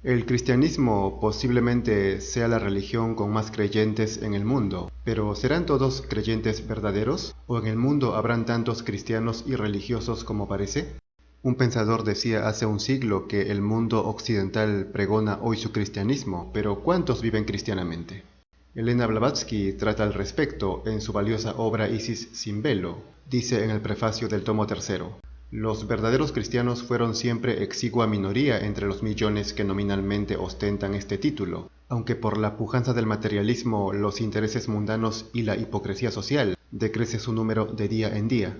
El cristianismo posiblemente sea la religión con más creyentes en el mundo, pero ¿serán todos creyentes verdaderos? ¿O en el mundo habrán tantos cristianos y religiosos como parece? Un pensador decía hace un siglo que el mundo occidental pregona hoy su cristianismo, pero ¿cuántos viven cristianamente? Elena Blavatsky trata al respecto en su valiosa obra Isis sin velo. Dice en el prefacio del tomo tercero: los verdaderos cristianos fueron siempre exigua minoría entre los millones que nominalmente ostentan este título, aunque por la pujanza del materialismo, los intereses mundanos y la hipocresía social, decrece su número de día en día.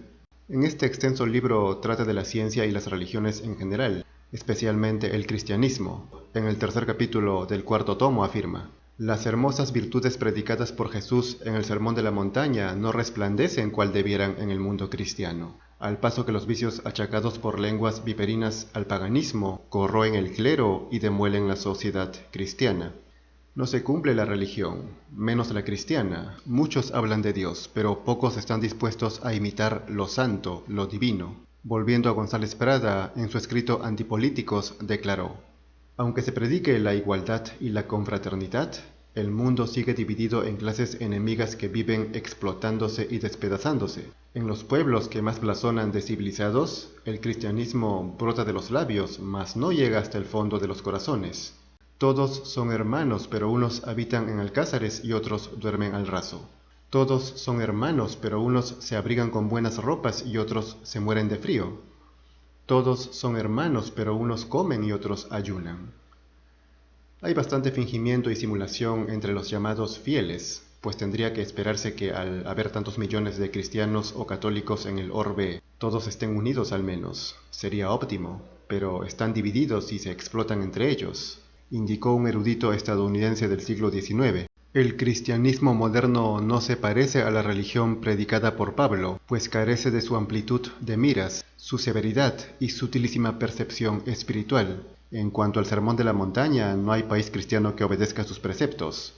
En este extenso libro trata de la ciencia y las religiones en general, especialmente el cristianismo. En el tercer capítulo del cuarto tomo afirma: las hermosas virtudes predicadas por Jesús en el Sermón de la Montaña no resplandecen cual debieran en el mundo cristiano, al paso que los vicios achacados por lenguas viperinas al paganismo corroen el clero y demuelen la sociedad cristiana. No se cumple la religión, menos la cristiana. Muchos hablan de Dios, pero pocos están dispuestos a imitar lo santo, lo divino. Volviendo a González Prada, en su escrito Antipolíticos, declaró: aunque se predique la igualdad y la confraternidad, el mundo sigue dividido en clases enemigas que viven explotándose y despedazándose. En los pueblos que más blasonan de civilizados, el cristianismo brota de los labios, mas no llega hasta el fondo de los corazones. Todos son hermanos, pero unos habitan en alcázares y otros duermen al raso. Todos son hermanos, pero unos se abrigan con buenas ropas y otros se mueren de frío. Todos son hermanos, pero unos comen y otros ayunan. Hay bastante fingimiento y simulación entre los llamados fieles, pues tendría que esperarse que al haber tantos millones de cristianos o católicos en el orbe, todos estén unidos al menos. Sería óptimo, pero están divididos y se explotan entre ellos, indicó un erudito estadounidense del siglo XIX. El cristianismo moderno no se parece a la religión predicada por Pablo, pues carece de su amplitud de miras, su severidad y sutilísima percepción espiritual. En cuanto al Sermón de la Montaña, no hay país cristiano que obedezca sus preceptos,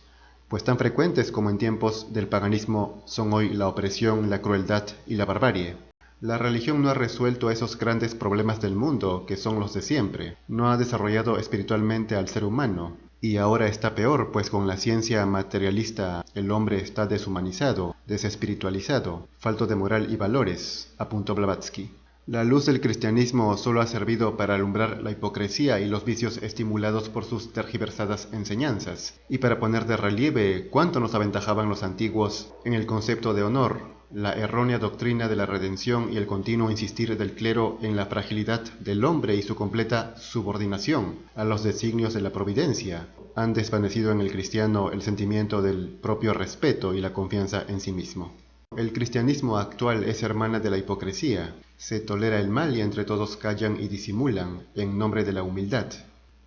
pues tan frecuentes como en tiempos del paganismo son hoy la opresión, la crueldad y la barbarie. La religión no ha resuelto esos grandes problemas del mundo, que son los de siempre. No ha desarrollado espiritualmente al ser humano. Y ahora está peor, pues con la ciencia materialista el hombre está deshumanizado, desespiritualizado, falto de moral y valores, apuntó Blavatsky. La luz del cristianismo solo ha servido para alumbrar la hipocresía y los vicios estimulados por sus tergiversadas enseñanzas, y para poner de relieve cuánto nos aventajaban los antiguos en el concepto de honor, la errónea doctrina de la redención y el continuo insistir del clero en la fragilidad del hombre y su completa subordinación a los designios de la providencia, han desvanecido en el cristiano el sentimiento del propio respeto y la confianza en sí mismo. El cristianismo actual es hermana de la hipocresía. Se tolera el mal y entre todos callan y disimulan en nombre de la humildad.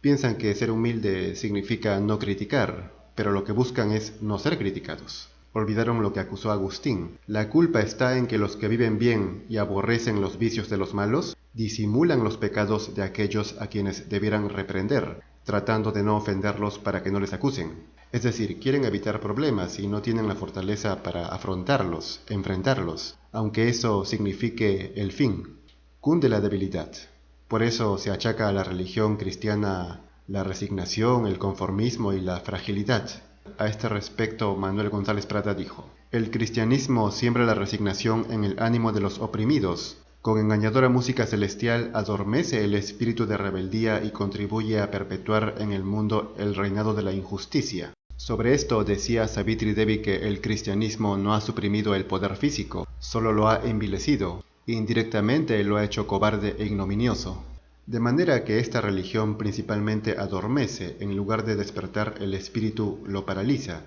Piensan que ser humilde significa no criticar, pero lo que buscan es no ser criticados. Olvidaron lo que acusó Agustín. La culpa está en que los que viven bien y aborrecen los vicios de los malos, disimulan los pecados de aquellos a quienes debieran reprender, tratando de no ofenderlos para que no les acusen. Es decir, quieren evitar problemas y no tienen la fortaleza para afrontarlos, enfrentarlos, aunque eso signifique el fin. Cunde la debilidad. Por eso se achaca a la religión cristiana la resignación, el conformismo y la fragilidad. A este respecto, Manuel González Prada dijo: el cristianismo siembra la resignación en el ánimo de los oprimidos. Con engañadora música celestial adormece el espíritu de rebeldía y contribuye a perpetuar en el mundo el reinado de la injusticia. Sobre esto decía Savitri Devi que el cristianismo no ha suprimido el poder físico, solo lo ha envilecido, e indirectamente lo ha hecho cobarde e ignominioso. De manera que esta religión principalmente adormece, en lugar de despertar el espíritu lo paraliza.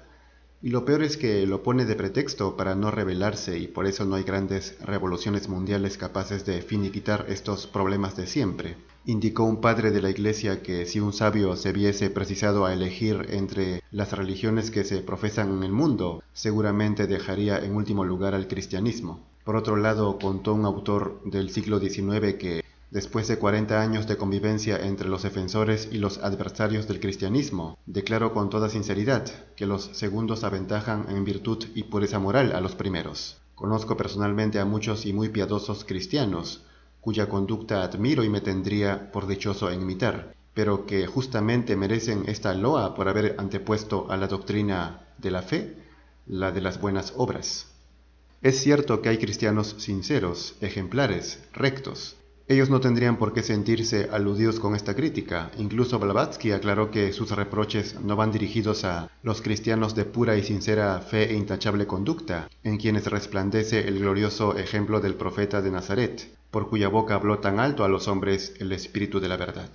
Y lo peor es que lo pone de pretexto para no rebelarse y por eso no hay grandes revoluciones mundiales capaces de finiquitar estos problemas de siempre. Indicó un padre de la Iglesia que si un sabio se viese precisado a elegir entre las religiones que se profesan en el mundo, seguramente dejaría en último lugar al cristianismo. Por otro lado, contó un autor del siglo XIX que, después de 40 años de convivencia entre los defensores y los adversarios del cristianismo, declaró con toda sinceridad que los segundos aventajan en virtud y pureza moral a los primeros. Conozco personalmente a muchos y muy piadosos cristianos, cuya conducta admiro y me tendría por dichoso en imitar. pero que justamente merecen esta loa por haber antepuesto a la doctrina de la fe la de las buenas obras. Es cierto que hay cristianos sinceros, ejemplares, rectos. Ellos no tendrían por qué sentirse aludidos con esta crítica. Incluso Blavatsky aclaró que sus reproches no van dirigidos a los cristianos de pura y sincera fe e intachable conducta, en quienes resplandece el glorioso ejemplo del profeta de Nazaret, por cuya boca habló tan alto a los hombres el espíritu de la verdad.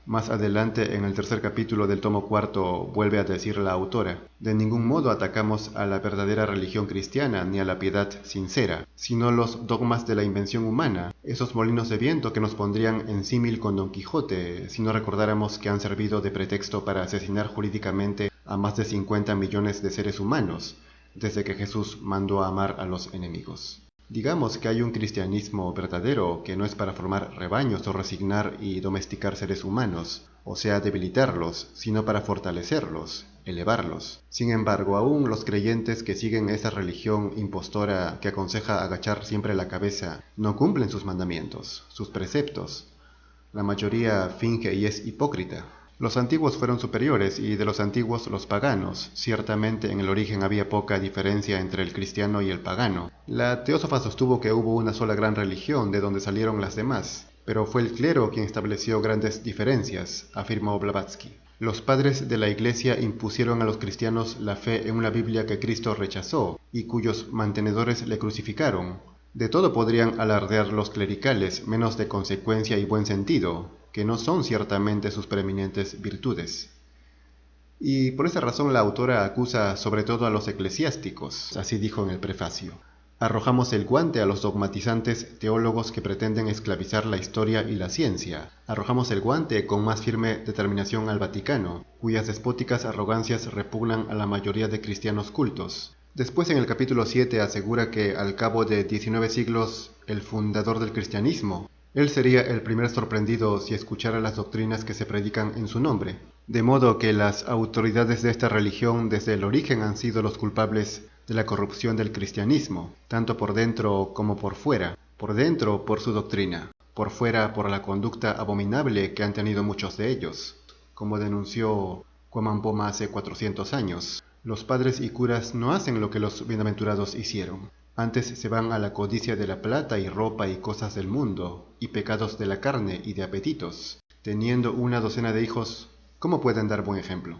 Más adelante, en el tercer capítulo del tomo cuarto, vuelve a decir la autora: de ningún modo atacamos a la verdadera religión cristiana ni a la piedad sincera, sino los dogmas de la invención humana, esos molinos de viento que nos pondrían en símil con Don Quijote, si no recordáramos que han servido de pretexto para asesinar jurídicamente a más de 50 millones de seres humanos, desde que Jesús mandó a amar a los enemigos. Digamos que hay un cristianismo verdadero que no es para formar rebaños o resignar y domesticar seres humanos, o sea, debilitarlos, sino para fortalecerlos, elevarlos. Sin embargo, aún los creyentes que siguen esa religión impostora que aconseja agachar siempre la cabeza, no cumplen sus mandamientos, sus preceptos. La mayoría finge y es hipócrita. Los antiguos fueron superiores y de los antiguos los paganos. Ciertamente en el origen había poca diferencia entre el cristiano y el pagano. La teósofa sostuvo que hubo una sola gran religión de donde salieron las demás, pero fue el clero quien estableció grandes diferencias, afirmó Blavatsky. Los padres de la Iglesia impusieron a los cristianos la fe en una Biblia que Cristo rechazó y cuyos mantenedores le crucificaron. De todo podrían alardear los clericales, menos de consecuencia y buen sentido, que no son ciertamente sus preeminentes virtudes. Y por esa razón la autora acusa sobre todo a los eclesiásticos, así dijo en el prefacio. Arrojamos el guante a los dogmatizantes teólogos que pretenden esclavizar la historia y la ciencia. Arrojamos el guante con más firme determinación al Vaticano, cuyas despóticas arrogancias repugnan a la mayoría de cristianos cultos. Después en el capítulo 7 asegura que al cabo de 19 siglos el fundador del cristianismo, él sería el primer sorprendido si escuchara las doctrinas que se predican en su nombre. De modo que las autoridades de esta religión desde el origen han sido los culpables de la corrupción del cristianismo, tanto por dentro como por fuera. Por dentro por su doctrina, por fuera por la conducta abominable que han tenido muchos de ellos. Como denunció Cuaman Poma hace 400 años, los padres y curas no hacen lo que los bienaventurados hicieron. Antes se van a la codicia de la plata y ropa y cosas del mundo, y pecados de la carne y de apetitos. Teniendo una docena de hijos, ¿cómo pueden dar buen ejemplo?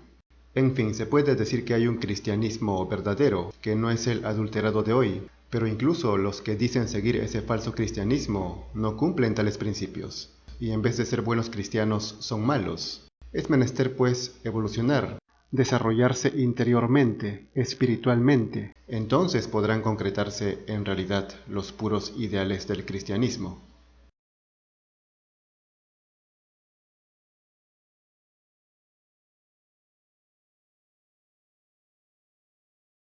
En fin, se puede decir que hay un cristianismo verdadero, que no es el adulterado de hoy, pero incluso los que dicen seguir ese falso cristianismo no cumplen tales principios, y en vez de ser buenos cristianos son malos. Es menester, pues, evolucionar, desarrollarse interiormente, espiritualmente. Entonces podrán concretarse en realidad los puros ideales del cristianismo.